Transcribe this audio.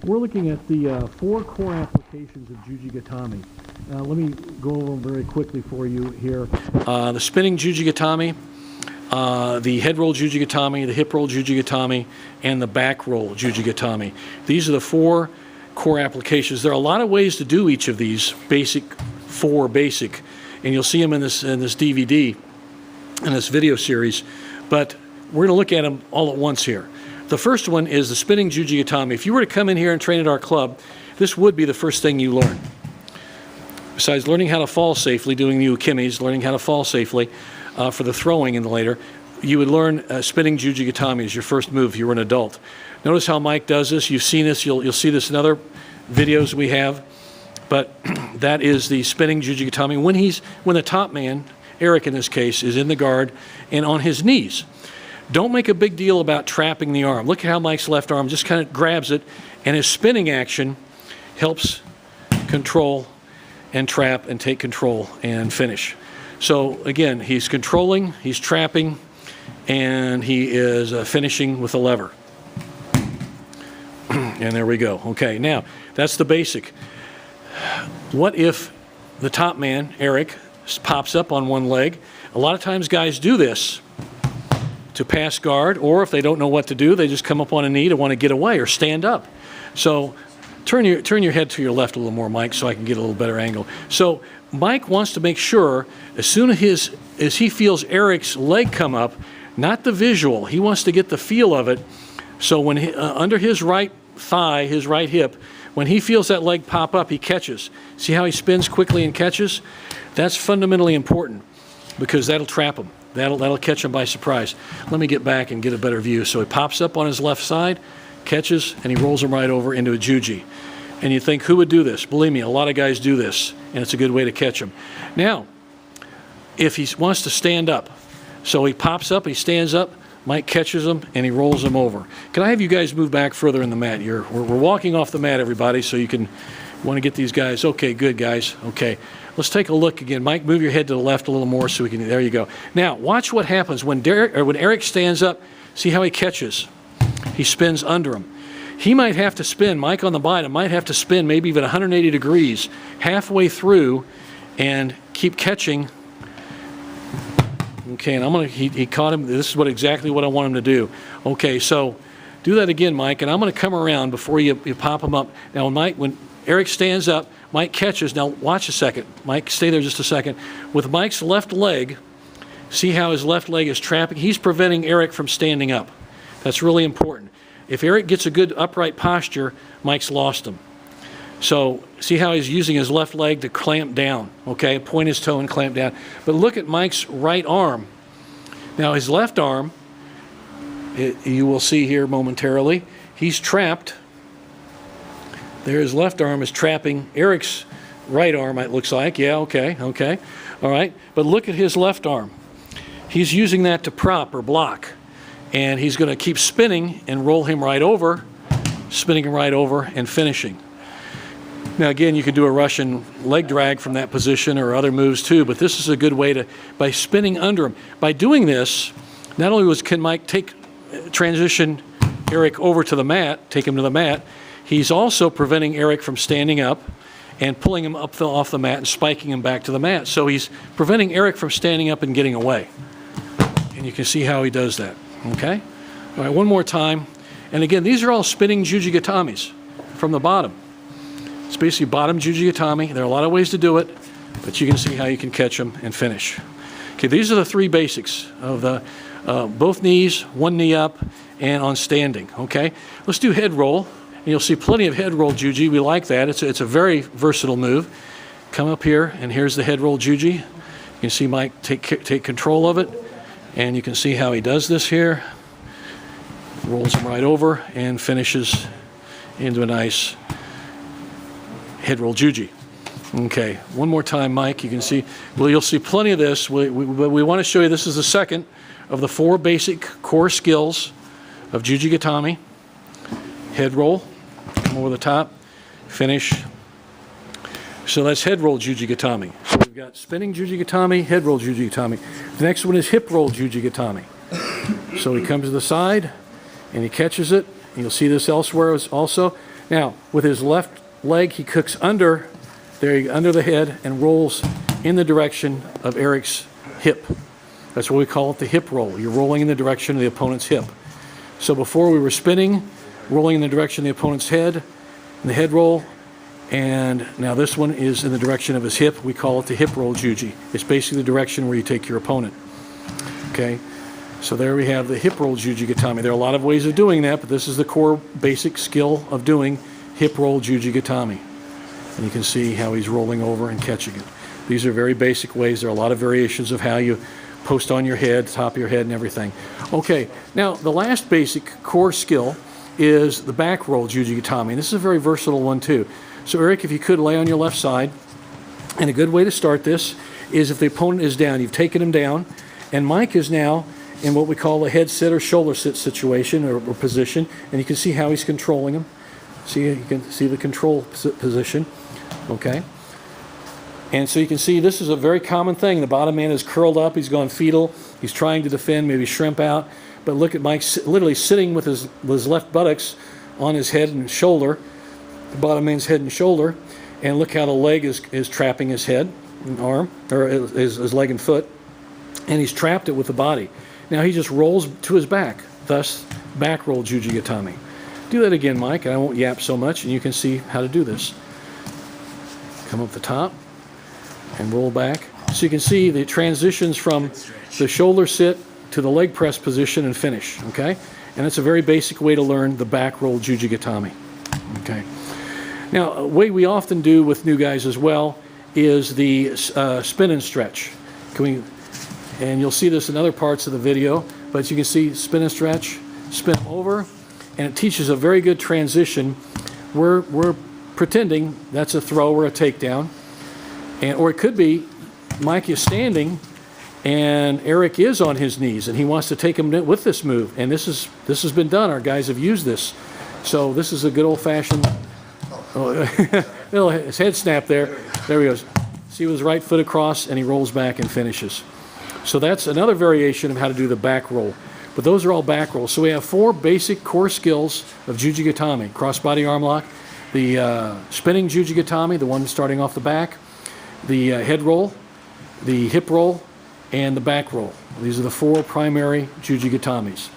We're looking at the 4 core applications of JUJI GATAME. Let me go over them very quickly for you here. The spinning JUJI GATAME, the head roll JUJI GATAME, the hip roll JUJI GATAME, and the back roll JUJI GATAME. These are the 4 core applications. There are a lot of ways to do each of these four basic, and you'll see them in this DVD, in this video series, but we're going to look at them all at once here. The first one is the spinning JUJI GATAME. If you were to come in here and train at our club, this would be the first thing you learn. Besides learning how to fall safely, doing the ukemis, learning how to fall safely for the throwing in the later, you would learn spinning JUJI GATAME as your first move if you were an adult. Notice how Mike does this. You've seen this. You'll see this in other videos we have. But that is the spinning JUJI GATAME when the top man, Aric in this case, is in the guard and on his knees. Don't make a big deal about trapping the arm. Look at how Mike's left arm just kind of grabs it, and his spinning action helps control and trap and take control and finish. So again, he's controlling, he's trapping, and he is finishing with a lever. And there we go. Okay, now that's the basic. What if the top man, Aric, pops up on one leg? A lot of times guys do this to pass guard, or if they don't know what to do, they just come up on a knee to want to get away or stand up. So turn your head to your left a little more, Mike, so I can get a little better angle. So Mike wants to make sure as soon as he feels Aric's leg come up, not the visual, he wants to get the feel of it. So when under his right thigh, his right hip, when he feels that leg pop up, he catches. See how he spins quickly and catches? That's fundamentally important because that'll trap him. That'll catch him by surprise. Let me get back and get a better view. So he pops up on his left side, catches, and he rolls him right over into a JUJI. And you think, who would do this? Believe me, a lot of guys do this, and it's a good way to catch him. Now, if he wants to stand up, so he pops up, he stands up, Mike catches him, and he rolls him over. Can I have you guys move back further in the mat? We're walking off the mat, everybody, so you can want to get these guys. Okay, good, guys. Okay. Let's take a look again. Mike, move your head to the left a little more so we can, there you go. Now, watch what happens when Aric stands up. See how he catches. He spins under him. He might have to spin, Mike on the bottom might have to spin maybe even 180 degrees halfway through and keep catching. Okay, and he caught him. This is exactly what I want him to do. Okay, so do that again, Mike, and I'm going to come around before you pop him up. Now, when Aric stands up, Mike catches. Now, watch a second. Mike, stay there just a second. With Mike's left leg, see how his left leg is trapping? He's preventing Aric from standing up. That's really important. If Aric gets a good upright posture, Mike's lost him. So, see how he's using his left leg to clamp down, okay? Point his toe and clamp down. But look at Mike's right arm. Now, his left arm, you will see here momentarily, he's trapped. There, his left arm is trapping Aric's right arm, it looks like. Yeah, okay. All right. But look at his left arm. He's using that to prop or block. And he's going to keep spinning and roll him right over, spinning him right over and finishing. Now, again, you can do a Russian leg drag from that position or other moves too, but this is a good way by spinning under him. By doing this, not only can Mike transition Aric over to the mat, take him to the mat, he's also preventing Aric from standing up and pulling him up off the mat and spiking him back to the mat. So he's preventing Aric from standing up and getting away. And you can see how he does that. Okay? All right, one more time. And again, these are all spinning JUJI GATAMEs from the bottom. It's basically bottom JUJI GATAME. There are a lot of ways to do it, but you can see how you can catch them and finish. Okay, these are the 3 basics of the both knees, one knee up, and on standing. Okay? Let's do head roll. And you'll see plenty of head roll JUJI. We like that. It's a very versatile move. Come up here, and here's the head roll JUJI. You can see Mike take control of it, and you can see how he does this here. Rolls him right over and finishes into a nice head roll JUJI. Okay, one more time, Mike. You can see, well, you'll see plenty of this. We want to show you this is the second of the 4 basic core skills of JUJI GATAME. Head roll, come over the top, finish. So that's head roll JUJI GATAME. So we've got spinning JUJI GATAME, head roll JUJI GATAME. The next one is hip roll JUJI GATAME. So he comes to the side, and he catches it, You'll see this elsewhere also. Now, with his left leg, he cooks under the head and rolls in the direction of Aric's hip. That's what we call it, the hip roll. You're rolling in the direction of the opponent's hip. So before we were spinning, rolling in the direction of the opponent's head, in the head roll, and now this one is in the direction of his hip. We call it the hip roll juji. It's basically the direction where you take your opponent. Okay, so there we have the hip roll JUJI GATAME. There are a lot of ways of doing that, but this is the core basic skill of doing hip roll JUJI GATAME. And you can see how he's rolling over and catching it. These are very basic ways. There are a lot of variations of how you post on your head, top of your head, and everything. Okay, now the last basic core skill is the back roll JUJI GATAME. And this is a very versatile one too. So Aric, if you could lay on your left side, and a good way to start this is if the opponent is down, you've taken him down, and Mike is now in what we call a head sit or shoulder sit situation or position, and you can see how he's controlling him. See, you can see the control position, okay? And so you can see this is a very common thing. The bottom man is curled up, he's gone fetal, he's trying to defend, maybe shrimp out, but look at Mike literally sitting with his left buttocks on his head and shoulder, the bottom man's head and shoulder, and look how the leg is trapping his head and arm, or his leg and foot, and he's trapped it with the body. Now he just rolls to his back, thus back roll JUJI GATAME. Do that again, Mike, and I won't yap so much, and you can see how to do this. Come up the top and roll back. So you can see the transitions from the shoulder sit to the leg press position and finish, okay? And it's a very basic way to learn the back roll JUJI GATAME, okay? Now, a way we often do with new guys as well is the spin and stretch. And you'll see this in other parts of the video, but you can see spin and stretch, spin over, and it teaches a very good transition. We're pretending that's a throw or a takedown, or it could be Mike is standing and Aric is on his knees and he wants to take him with this move, and this has been done. Our guys have used this, so this is a good old-fashioned. His head snap there. There he goes. See his right foot across, and he rolls back and finishes. So that's another variation of how to do the back roll. But those are all back rolls. So we have 4 basic core skills of JUJI GATAME: crossbody arm lock, the spinning JUJI GATAME, the one starting off the back, the head roll, the hip roll, and the back roll. These are the 4 primary JUJI GATAMEs.